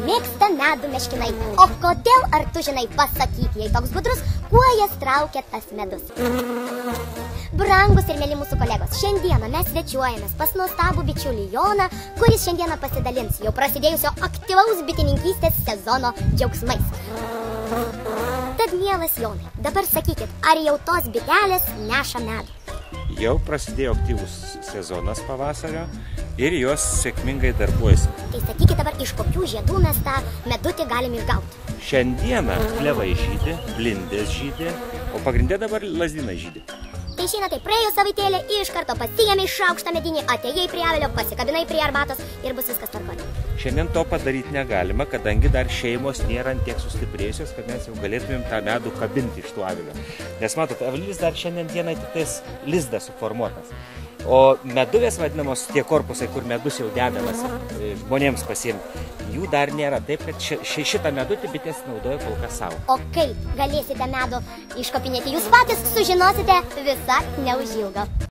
mėgsta medų meškinai. O kodėl, ar tu žinai, pasakyk, jei toks budrus, kuo jas traukia tas medus? Brangus ir mėly mūsų kolegos, šiandieną mes svečiuojamės pas nuostabų bičiulį Joną, kuris šiandieną pasidalins jau prasidėjusio aktyvaus bitininkystės sezono džiaugsmais. Tad, mielas Jonai, dabar sakykit, ar jau tos bitelės neša medų? Jau prasidėjo aktyvus sezonas pavasario ir jos sėkmingai darbuojasi. Tai sakykit dabar, iš kokių žiedų mes tą medutį galime išgauti? Šiandieną klevai žydi, blindės žydi, o pagrindė dabar lazdynai žydi. Tai išeina taip, praėjo savaitėlė, iš karto pasiėmė šaukštą medinį, atėjai prie avilio, pasikabinai prie arbatos ir bus viskas tvarkoj. Šiandien to padaryti negalima, kadangi dar šeimos nėra tiek sustiprėjusios, kad mes jau galėtumėm tą medų kabinti iš tų avilio. Nes matot, avilys dar šiandien dienai tik tais lizdas suformuotas. O meduvės vadinamos tie korpusai, kur medus jau dedamas žmonėms pasiimti, jų dar nėra. Taip, kad šitą medutį bitės naudoja kol kas savo. O kaip galėsite medų iškopinėti jūs patys, sužinosite visai neužilgo.